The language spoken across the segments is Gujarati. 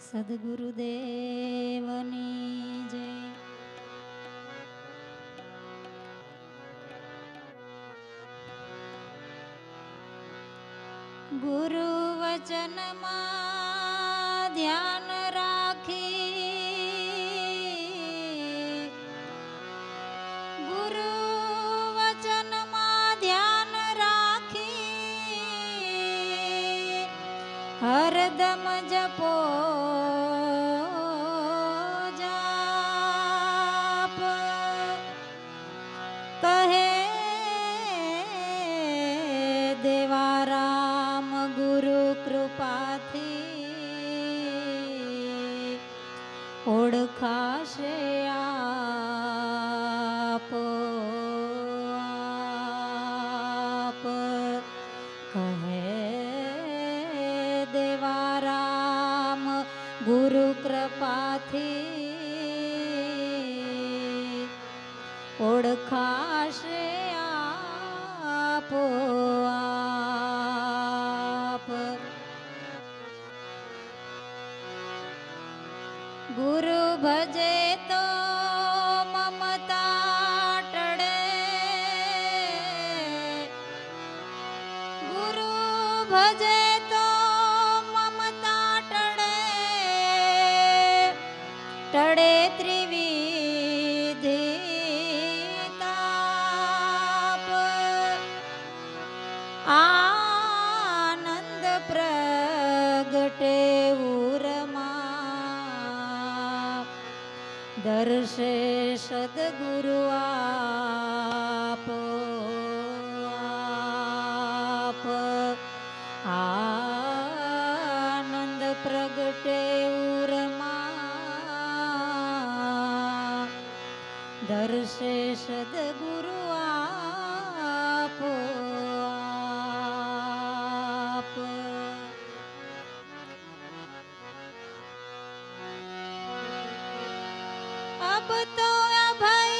સદગુરુદેવની જય. ગુરુ વચનમાં ધ્યાન રાખી, ગુરુ વચનમાં ધ્યાન રાખી, હરદમ જપો જાપ. કહે દેવારામ ગુરુ કૃપાથી ઓળખાશે આપ. કહે દેવારામ ગુરુ કૃપાથી ઓળખાશે આપ. ગુરુ ભજે તો મમતા ટળે, ગુરુ ભજે તો મમતા ટળે, ટળે ત્રિવિધિ તાપ. આનંદ પ્રગટે ઉરમાં, દર્શે સદગુરુ આપ. આનંદ પ્રગટે ઉરમાં, દર્શે સદગુરુ આપ. अब तो अभय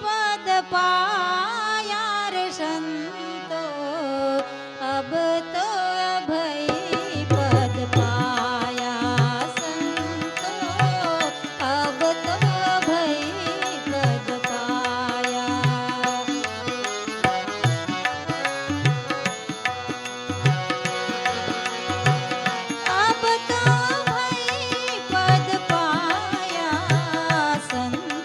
पद पाया रे संतो, अब तो अभय पद पाया संतो, अब तो अभय पद पाया. अब तो अभय पद पाया संतो,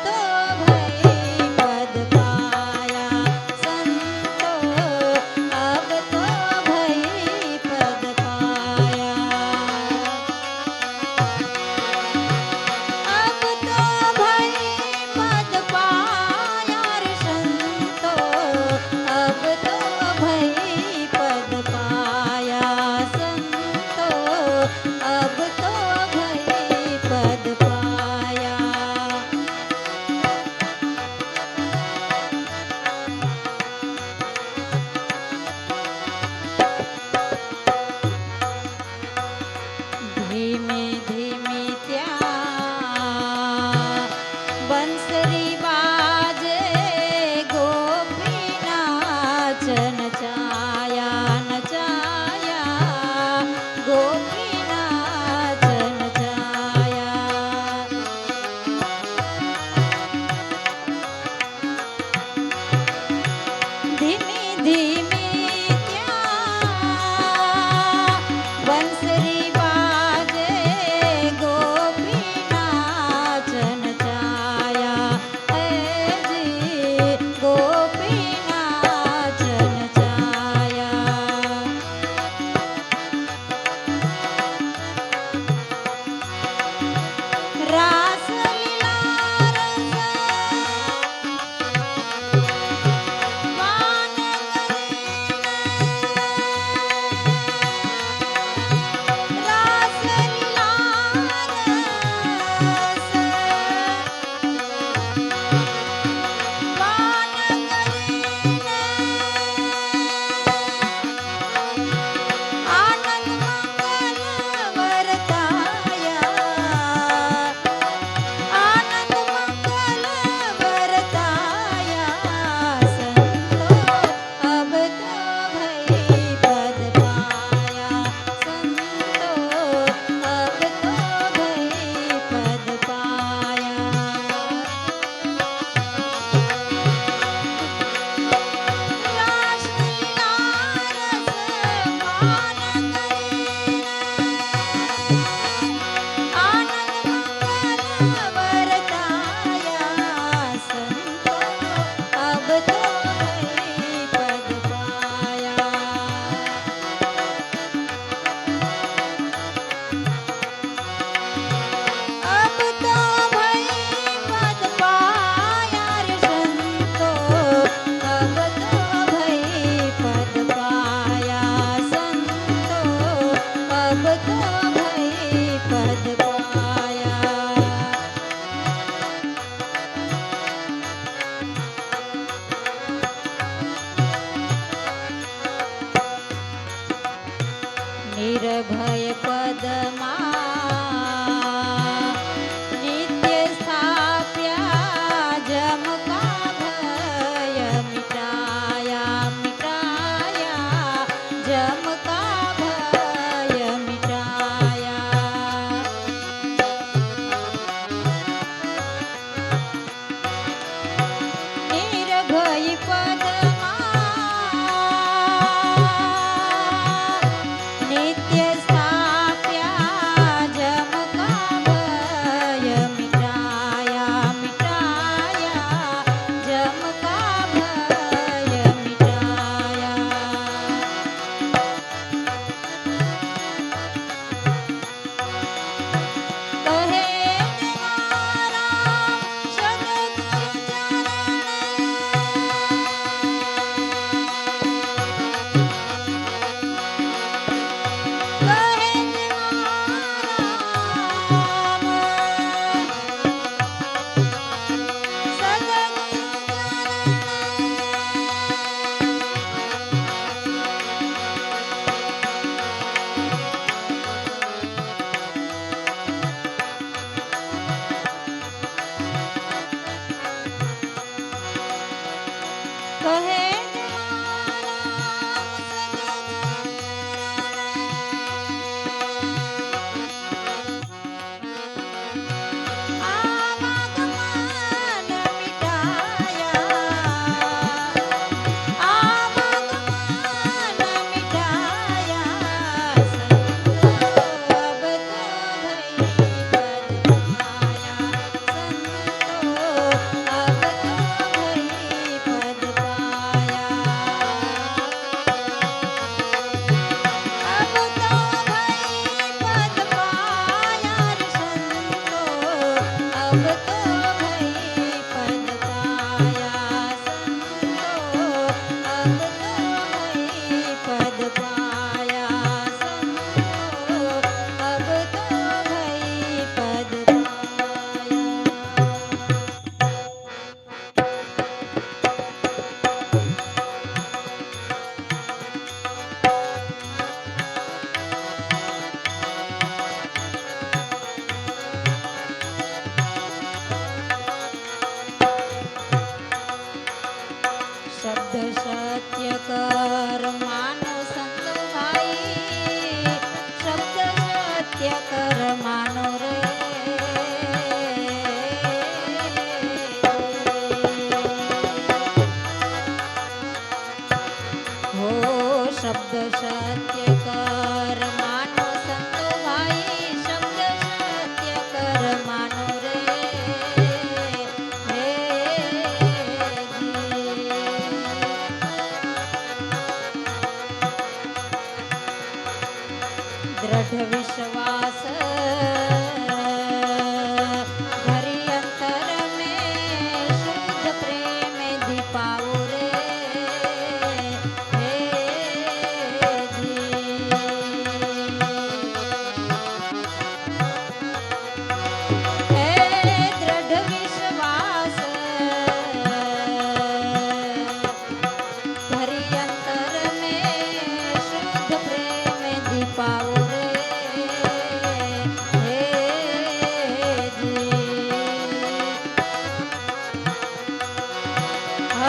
तो भई पद पाया संतो अब तो भई पद पाया अब तो भई पद पाया रे संतो अब तो भई पद पाया संतो अब तो भई पद पाया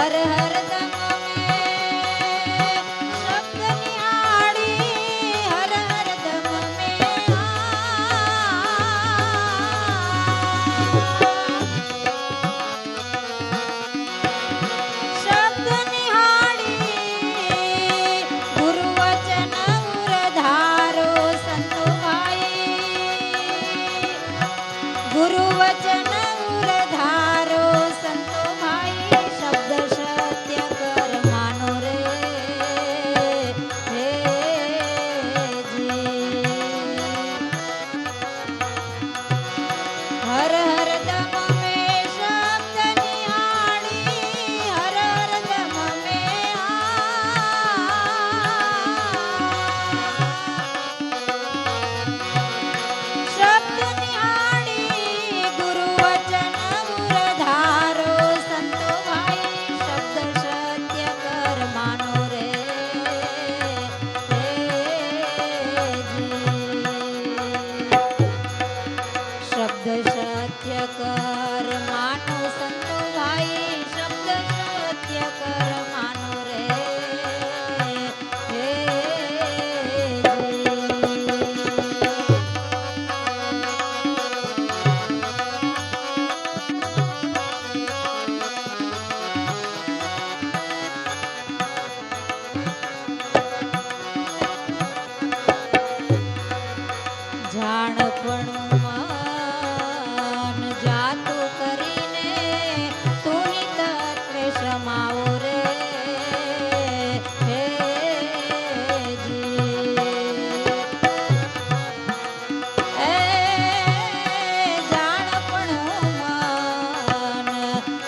હર હર દમ મેં શબ્દ નિહાળી હર હર દમ મેં શબ્દ નિહાળી ગુરુ વચન ઉરધારો સંતો ભાઈ ગુરુ વચન ઉરધારો સંતો ભાઈ શબ્દ સત્ય કર માનો રે હે જી હર હર દમ મેં શબ્દ નિહાળી હર હર દમ મેં શબ્દ નિહાળી ગુરુ વચન ઉરધારો સંતો ભાઈ શબ્દ સત્ય કર માનો રે હે જી શબ્દ સત્ય કર માનો સંતો ભાઈ શબ્દ સત્ય કર માનો રે હે જાણપણું મન જાતું કરીને તુની તત્વે સમાવો રે હે જી એ જાણપણું મન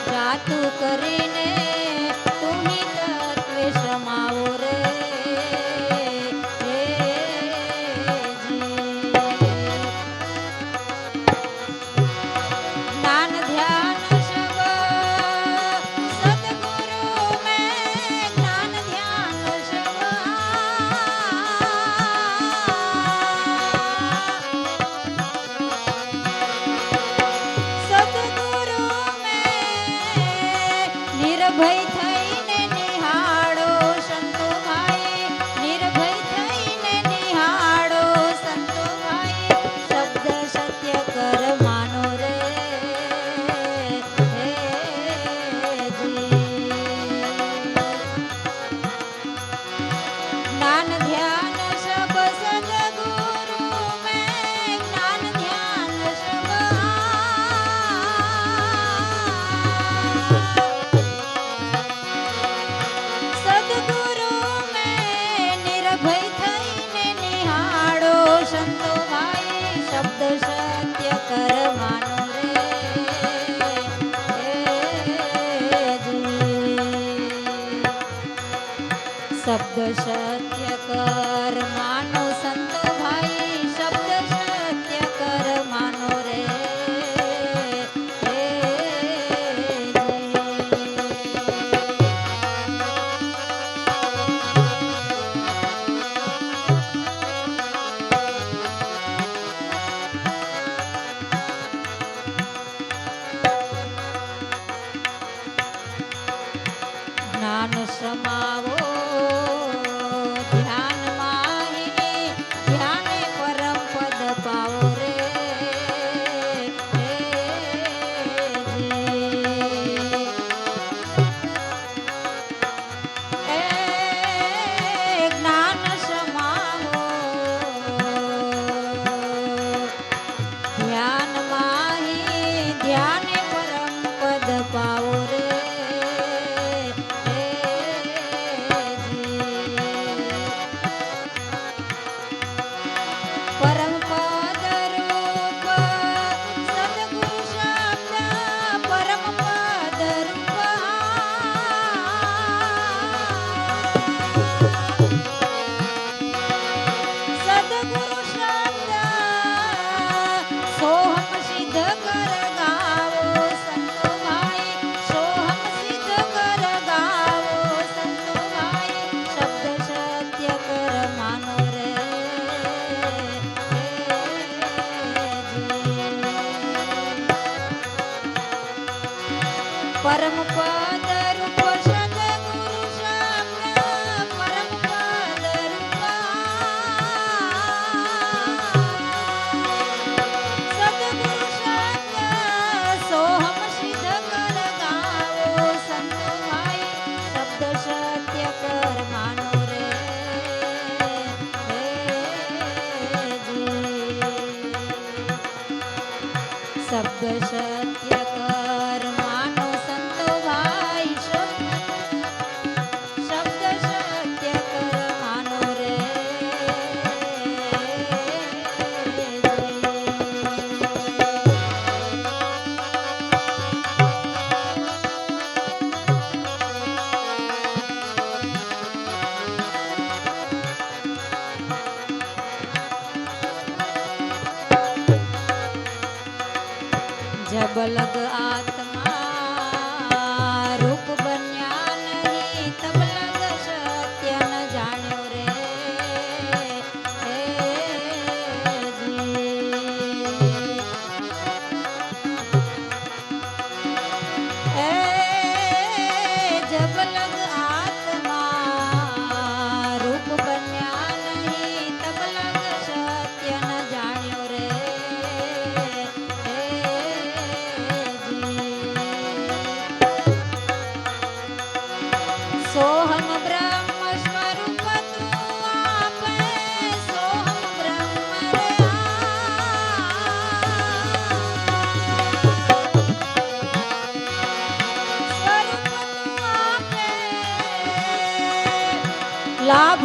જાતું કરીને તુની તત્વે સમાવો રે હે જી જ્ઞાન ધ્યાન શબ સદગુરુ મેં જ્ઞાન ધ્યાન શબ સદગુરુ મેં નિર્ભય થઈને નિહાળો સંતો ભાઈ નિર્ભય થઈને નિહાળો સંતો ભાઈ શબ્દ સત્ય કર માનો રે હે જી જ્ઞાન ધ્યાન શબ સદગુરુ મેં જ્ઞાન ધ્યાન શબ સદગુરુ મેં નિર્ભય થઈને નિહાળો સંતો ભાઈ શબ્દ સત્ય કર માનો રે હે જી શબ્દ સત્ય કર માનો સંતો ભાઈ શબ્દ સત્ય કર માનો રે હે જ્ઞાન સમાવો ધ્યાન માહિની ધ્યાને પરમ પદ પાવો રે હે જી એ જ્ઞાન સમાવો ધ્યાન માહી ધ્યાને પરમ પદ પાવો રે હે જી પરમ પદ રૂપ સદગુરુ શબ્દ પરમ પદ રૂપ સદગુરુ શબ્દ સોહમ સિદ્ધ કર ગાવો સંતો ભાઈ સોહમ સિદ્ધ કર ગાવો સંતો ભાઈ શબ્દ સત્ય કર માનો રે હે જી પરમ પદ રૂપ એ જબલગ આત્મા રૂપ બન્યા નહીં તબલગ સત્ય ન જાણ્યો રે સોહમ બ્રહ્મ સ્વરૂપ તું આપે સોહમ બ્રહ્મ રે સ્વરૂપ તું આપે લાભ